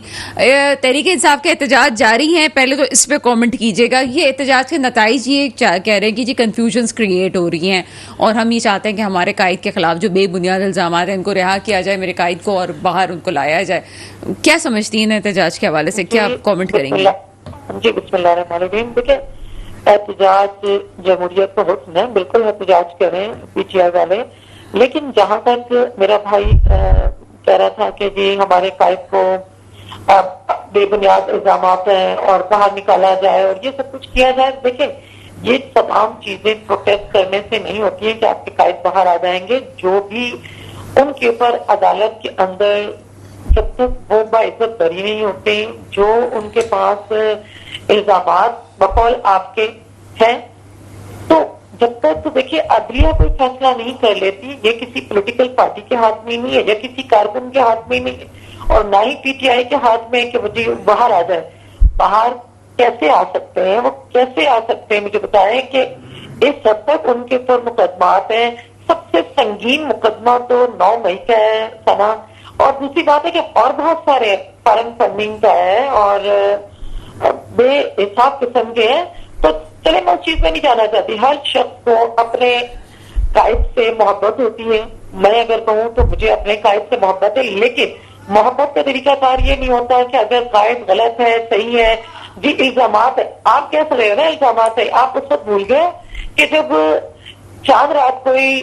تحریک انصاف کے احتجاج جاری ہیں، پہلے تو اس پہ کامنٹ کیجیے گا. یہ احتجاج کے نتائج یہ کہہ رہے ہیں کہ جی کنفیوژنز کریٹ ہو رہی ہیں اور ہم یہ چاہتے ہیں کہ ہمارے قائد کے خلاف جو بے بنیاد الزامات ہیں ان کو رہا کیا جائے، میرے قائد کو، اور باہر ان کو لایا جائے. کیا سمجھتی ہیں احتجاج کے حوالے سے، کیا کامنٹ کریں گے؟ جی بسم اللہ الرحمن الرحیم. دیکھیں، احتجاج جمہوریت کو حکم ہے، بالکل احتجاج کریں پی ٹی آئی والے، لیکن جہاں تک میرا بھائی کہہ رہا تھا کہ جی ہمارے قائد کو بے بنیاد الزامات ہیں اور باہر نکالا جائے اور یہ سب کچھ کیا جائے، دیکھیں یہ تمام چیزیں پروٹیسٹ کرنے سے نہیں ہوتی ہیں کہ آپ کے قائد باہر آ جائیں گے. جو بھی ان کے اوپر عدالت کے اندر جب تک وہ باعزت بری نہیں ہوتے، جو ان کے پاس الزامات بقول آپ کے ہیں، تو جب تک تو دیکھیے عدلیہ کوئی فیصلہ نہیں کر لیتی. یہ کسی پولیٹیکل پارٹی کے ہاتھ میں نہیں ہے یا کسی کارکن کے ہاتھ میں نہیں ہے، اور نہ ہی پی ٹی آئی کے ہاتھ میں کہ وہ جی باہر آ جائے. باہر کیسے آ سکتے ہیں، وہ کیسے آ سکتے ہیں؟ مجھے بتائیں کہ اس حد تک ان کے اوپر مقدمات ہیں. سب سے سنگین مقدمہ تو 9 مئی کا ہے سنا، اور دوسری بات ہے کہ اور بہت سارے فارن فنڈنگ کا ہے اور بے حساب قسم کے ہیں. تو چلے میں اس چیز میں نہیں جانا چاہتی. ہر شخص کو اپنے قائد سے محبت ہوتی ہے. میں اگر کہوں تو مجھے اپنے قائد سے محبت ہے، لیکن محبت کا طریقہ کار یہ نہیں ہوتا کہ اگر قائد غلط ہے صحیح ہے جی الزامات ہے. آپ کیسے رہے نا الزامات ہے؟ آپ اس وقت بھول گئے کہ جب چاند رات کوئی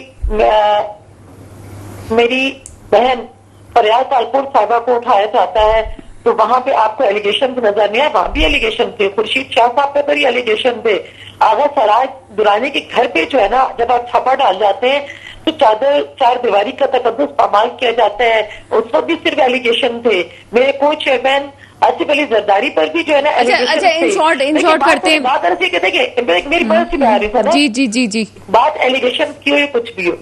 میری بہن فریاد تالپور صاحبہ کو اٹھایا جاتا ہے تو وہاں پہ آپ کو ایلیگیشن نظر نہیں آئے. وہاں بھی ایلیگیشن تھے، خورشید شاہ صاحب پہ بھی ایلیگیشن تھے. آغا سراج درانی کے گھر پہ جو ہے نا جب آپ چھاپا ڈال جاتے ہیں تو چار دیواری کا تقدس پامال کیا جاتا ہے، اس وقت بھی صرف ایلیگیشن تھے. میرے کو چیئرمین آصف علی زرداری پر بھی جو ہے نا ان شارٹ کرتے ہیں بات ایسی کہ دیکھیں میری بات سے آ رہی تھا نا جی بات ایلیگیشن کی ہو یا کچھ بھی ہو،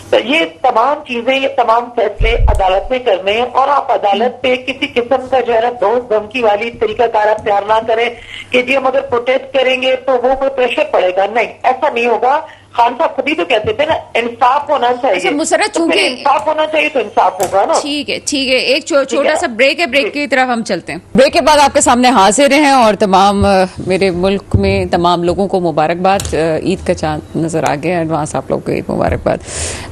تو یہ تمام چیزیں یہ تمام فیصلے عدالت میں کرنے ہیں. اور آپ عدالت پہ کسی قسم کا جو ہے نا دوست دھمکی والی طریقہ کار اختیار نہ کریں کہ جی ہم اگر پروٹیسٹ کریں گے تو وہ کوئی پریشر پڑے گا. نہیں، ایسا نہیں ہوگا. خان صاحب خود ہی تو کہتے تھے نا انصاف ہونا چاہیے. مسرت چونکہ انصاف ہونا چاہیے تو انصاف ہوگا نا. ٹھیک ہے ایک چھوٹا سا بریک ہے، بریک کی طرف ہم چلتے ہیں. بریک کے بعد آپ کے سامنے حاضر ہیں اور تمام میرے ملک میں تمام لوگوں کو مبارکباد. عید کا چاند نظر آ گیا، ایڈوانس آپ لوگوں کو عید مبارکباد.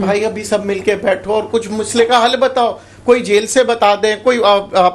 بھائی ابھی سب مل کے بیٹھو اور کچھ مسئلے کا حل بتاؤ. کوئی جیل سے بتا دیں, کوئی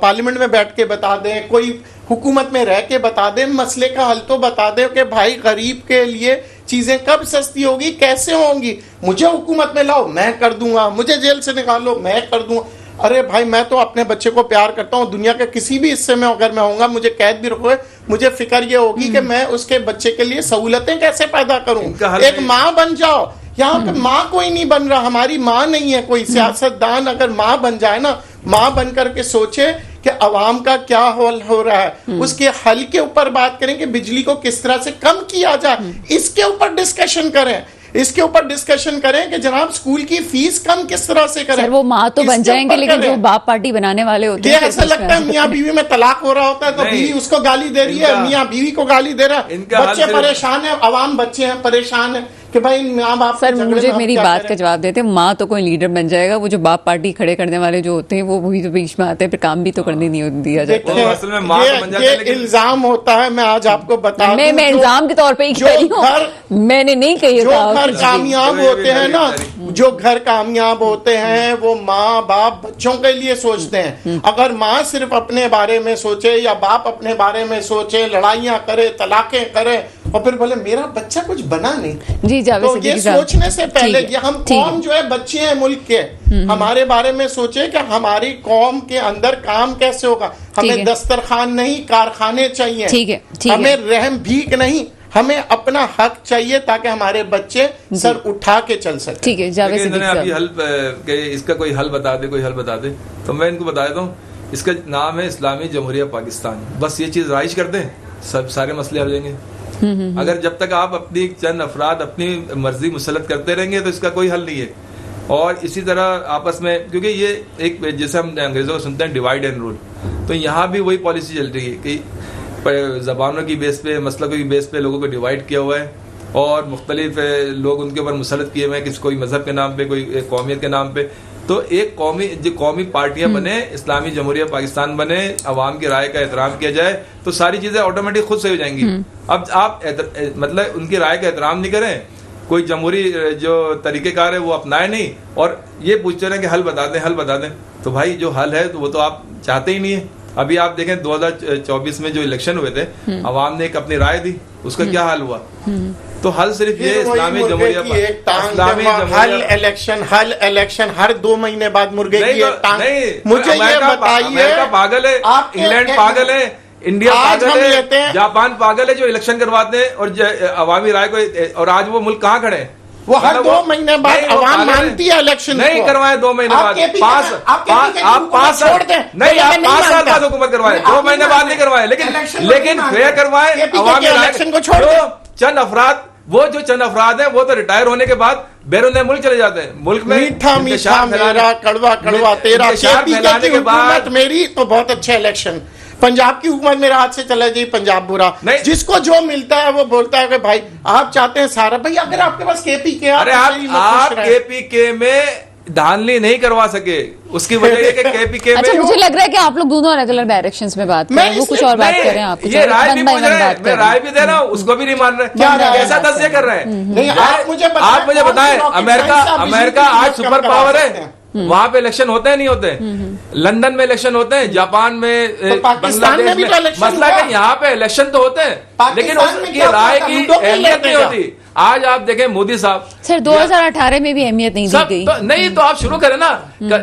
پارلیمنٹ میں بیٹھ کے بتا دیں, کوئی حکومت میں رہ کے بتا دیں, مسئلے کا حل تو بتا دیں کہ بھائی غریب کے لیے چیزیں کب سستی ہوگی, کیسے ہوں گی. مجھے حکومت میں لاؤ میں کر دوں گا, مجھے جیل سے نکالو میں کر دوں گا. ارے بھائی میں تو اپنے بچے کو پیار کرتا ہوں, دنیا کے کسی بھی حصے میں اگر میں ہوں گا, مجھے قید بھی رکھو, مجھے فکر یہ ہوگی کہ میں اس کے بچے کے لیے سہولتیں کیسے پیدا کروں. ایک ماں بن جاؤ. یہاں پہ ماں کوئی نہیں بن رہا, ہماری ماں نہیں ہے کوئی. سیاستدان اگر ماں بن جائے نا, ماں بن کر کے سوچے کہ عوام کا کیا حل ہو رہا ہے, اس کے حل کے اوپر بات کریں کہ بجلی کو کس طرح سے کم کیا جائے, اس کے اوپر ڈسکشن کریں. اس کے اوپر ڈسکشن کریں کہ جناب سکول کی فیس کم کس طرح سے کریں. سر وہ ماں تو بن جائیں گے, لیکن جو باپ پارٹی بنانے والے ہوتے ہیں, یہ ایسا لگتا ہے میاں بیوی میں طلاق ہو رہا ہوتا ہے تو بیوی اس کو گالی دے رہی ہے, میاں بیوی کو گالی دے رہا ہے, بچے پریشان ہیں, عوام بچے ہیں پریشان ہیں کہ بھائی ماں باپ. سر مجھے میری بات کا جواب دیتے ہیں, ماں تو کوئی لیڈر بن جائے گا, وہ جو باپ پارٹی کھڑے کرنے والے جو ہوتے ہیں وہ وہی تو بیچ میں آتے ہیں, پھر کام بھی تو کرنے نہیں دیا جاتا. یہ الزام ہوتا ہے, میں آج آپ کو بتا دوں, میں الزام کے طور پہ ہی کہہ رہی ہوں, میں نے نہیں کہی. جو گھر کامیاب ہوتے ہیں نا, جو گھر کامیاب ہوتے ہیں وہ ماں باپ بچوں کے لیے سوچتے ہیں. اگر ماں صرف اپنے بارے میں سوچے یا باپ اپنے بارے میں سوچے, لڑائیاں کرے, طلاقیں کرے, اور پھر بولے میرا بچہ کچھ بنا نہیں. جی تو یہ سوچنے سے پہلے کہ ہم قوم جو ہے بچے ہیں ملک کے, ہمارے بارے میں سوچے کہ ہماری قوم کے اندر کام کیسے ہوگا. ہمیں دسترخوان نہیں کارخانے چاہیے, ہمیں رحم بھیک نہیں, ہمیں اپنا حق چاہیے تاکہ ہمارے بچے سر اٹھا کے چل سکیں. ٹھیک ہے جاوید صدیقی صاحب, اس کا کوئی حل بتا دے, کوئی حل بتا دے, تو میں ان کو بتا دیتا ہوں. اس کا نام ہے اسلامی جمہوریہ پاکستان. بس یہ چیز رائج کر دیں, سب سارے مسئلے ہو جائیں گے. اگر جب تک آپ اپنی چند افراد اپنی مرضی مسلط کرتے رہیں گے تو اس کا کوئی حل نہیں ہے. اور اسی طرح آپس میں, کیونکہ یہ ایک جیسے ہم انگریزوں کو سنتے ہیں ڈیوائڈ اینڈ رول, تو یہاں بھی وہی پالیسی چل رہی ہے کہ زبانوں کی بیس پہ, مسلکوں کی بیس پہ لوگوں کو ڈیوائڈ کیا ہوا ہے, اور مختلف لوگ ان کے اوپر مسلط کیے ہوئے ہیں, کسی کوئی مذہب کے نام پہ, کوئی قومیت کے نام پہ. تو ایک قومی پارٹیاں بنے, اسلامی جمہوریہ پاکستان بنے, عوام کی رائے کا احترام کیا جائے, تو ساری چیزیں آٹومیٹک خود سے ہو جائیں گی. اب آپ مطلب ان کی رائے کا احترام نہیں کریں, کوئی جمہوری جو طریقہ کار ہے وہ اپنائے نہیں, اور یہ پوچھتے رہیں کہ حل بتا دیں, حل بتا دیں. تو بھائی جو حل ہے تو وہ تو آپ چاہتے ہی نہیں ہے. ابھی آپ دیکھیں 2024 میں جو الیکشن ہوئے تھے, عوام نے ایک اپنی رائے دی, اس کا کیا حل ہوا؟ تو حل صرف یہ اسلامی جمہوریہ حل الیکشن ہر 2 مہینے بعد مرغے کی ایک ٹانگ. مجھے یہ بتائیے, امریکہ پاگل ہے, انگلینڈ پاگل ہے, انڈیا پاگل ہے, جاپان پاگل ہے جو الیکشن کرواتے ہیں اور عوامی رائے کو, اور آج وہ ملک کہاں کھڑے ہیں؟ وہ ہر 2 مہینے بعد عوام مانتی ہے الیکشن نہیں کروائے 2 مہینے بعد, آپ 5 سال بعد حکومت کروائے, 2 مہینے بعد نہیں کروائے, لیکن فیئر کروائے عوامی الیکشن کو چھوڑ دو. چند افراد ہیں وہ تو ریٹائر ہونے کے بعد بیرون ملک چلے جاتے ہیں. ملک میں میٹھا میٹھا میرا, کڑوا کڑوا تیرا, پھیلانے کے بعد میری تو بہت اچھا الیکشن. پنجاب کی حکومت میرے ہاتھ سے چلے جی, پنجاب برا, جس کو جو ملتا ہے وہ بولتا ہے کہ بھائی آپ چاہتے ہیں سارا. بھائی اگر آپ کے پاس کے پی کے, ارے آپ کے پی کے میں دھاندلی نہیں کروا سکے, اس کی وجہ یہ کہ کے پی کے میں. اچھا مجھے لگ رہا ہے کہ آپ لوگ دونوں الگ الگ ڈائریکشنز میں بات کریں, وہ کچھ اور بات کریں, آپ یہ رائے بھی پوچھ رہے ہیں, میں رائے بھی دے رہا ہوں, اس کو بھی نہیں مان رہے, کیسا تجزیہ کر رہے ہیں. آپ مجھے بتائیں, امریکہ آج سپر پاور ہے, وہاں پہ الیکشن ہوتے ہیں نہیں ہوتے؟ لندن میں الیکشن ہوتے ہیں, جاپان میں, بنگلہ دیش میں. مسئلہ کہ یہاں پہ الیکشن تو ہوتے ہیں لیکن اس کی رائے کی اہمیت نہیں ہوتی. آج آپ دیکھیں مودی صاحب, سر 2018 میں بھی اہمیت نہیں دی گئی. نہیں تو آپ شروع کریں نا,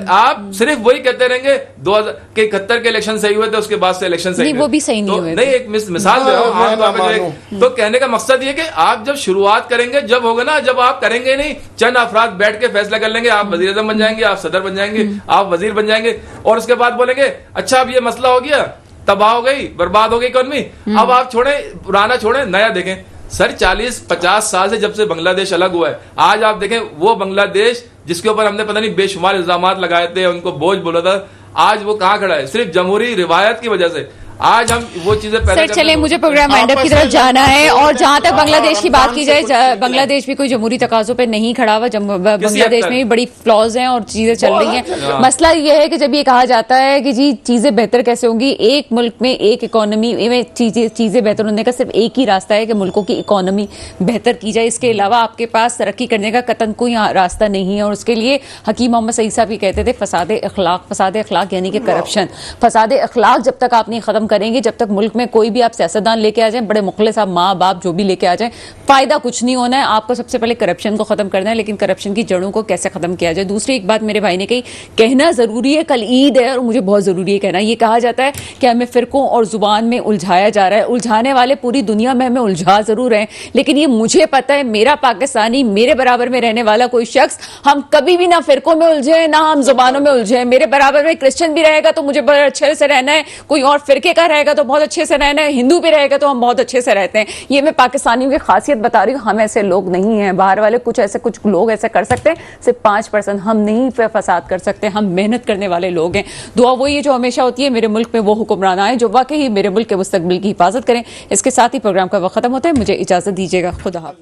آپ صرف وہی کہتے رہیں گے 2071 کے الیکشن صحیح ہوئے تھے, اس کے بعد سے الیکشن صحیح, وہ بھی صحیح نہیں ہوئے. نہیں, ایک مثال دے رہا ہوں. تو کہنے کا مقصد یہ کہ آپ جب شروعات کریں گے جب ہوگا نا, جب آپ کریں گے نہیں, چند افراد بیٹھ کے فیصلہ کر لیں گے, آپ وزیر اعظم بن جائیں گے, آپ صدر بن جائیں گے, آپ وزیر بن جائیں گے, اور اس کے بعد بولیں گے اچھا اب یہ مسئلہ ہو گیا, تباہ ہو گئی, برباد ہو گئی اکانومی, اب آپ چھوڑیں, پرانا چھوڑیں, نیا دیکھیں. سر 40-50 سال سے جب سے بنگلہ دیش الگ ہوا ہے, آج آپ دیکھیں وہ بنگلہ دیش جس کے اوپر ہم نے پتہ نہیں بے شمار الزامات لگائے تھے, ان کو بوجھ بولا تھا, آج وہ کہاں کھڑا ہے؟ صرف جمہوری روایت کی وجہ سے. آج ہم وہ چیزیں سر چلیں مجھے پروگرام وائنڈ اپ کی طرف جانا ہے. اور جہاں تک بنگلہ دیش کی بات کی جائے, بنگلہ دیش بھی کوئی جمہوری تقاضوں پہ نہیں کھڑا ہوا. بنگلہ دیش میں بھی بڑی فلاز ہیں اور چیزیں چل رہی ہیں. مسئلہ یہ ہے کہ جب یہ کہا جاتا ہے کہ جی چیزیں بہتر کیسے ہوں گی, ایک ملک میں ایک اکانومی میں چیزیں بہتر ہونے کا صرف ایک ہی راستہ ہے کہ ملکوں کی اکانومی بہتر کی جائے. اس کے علاوہ آپ کے پاس ترقی کرنے کا قطعاً کوئی راستہ نہیں ہے. اور اس کے لیے حکیم محمد سعید صاحب یہ کہتے تھے فساد اخلاق یعنی کہ کرپشن. فساد اخلاق جب تک آپ نہیں ختم کریں گے, جب تک ملک میں کوئی بھی آپ سیاستدان لے کے آ جائیں, بڑے مخلص آپ ماں باپ جو بھی لے کے آ جائیں, فائدہ کچھ نہیں ہونا ہے. آپ کو سب سے پہلے کرپشن کو ختم کرنا ہے. لیکن کرپشن کی جڑوں کو کیسے ختم کیا جائے. دوسری ایک بات میرے بھائی نے کہی, کہنا ضروری ہے, کل عید ہے اور مجھے بہت ضروری ہے کہنا. یہ کہا جاتا ہے کہ ہمیں فرقوں اور زبان میں الجھایا جا رہا ہے. الجھانے والے پوری دنیا میں ہمیں الجھا ضرور ہیں, لیکن یہ مجھے پتہ ہے, میرا پاکستانی, میرے برابر میں رہنے والا کوئی شخص, ہم کبھی بھی نہ فرقوں میں الجھے نہ ہم زبانوں میں الجھے. میرے برابر میں کرسچن بھی رہے گا تو مجھے بہت اچھے سے رہنا ہے, کوئی اور فرقے کا رہے گا تو بہت اچھے سے رہنا ہے, ہندو بھی رہے گا تو ہم بہت اچھے سے رہتے ہیں. یہ میں پاکستانیوں کی خاصیت بتا رہی ہوں. ہم ایسے لوگ نہیں ہیں. باہر والے کچھ لوگ ایسے کر سکتے ہیں, صرف 5%. ہم نہیں فساد کر سکتے. ہم محنت کرنے والے لوگ ہیں. دعا وہی ہے جو ہمیشہ ہوتی ہے, میرے ملک میں وہ حکمران آئے جو واقعی میرے ملک کے مستقبل کی حفاظت کریں. اس کے ساتھ ہی پروگرام کا وقت ختم ہوتا ہے. مجھے اجازت دیجیے گا. خدا حافظ.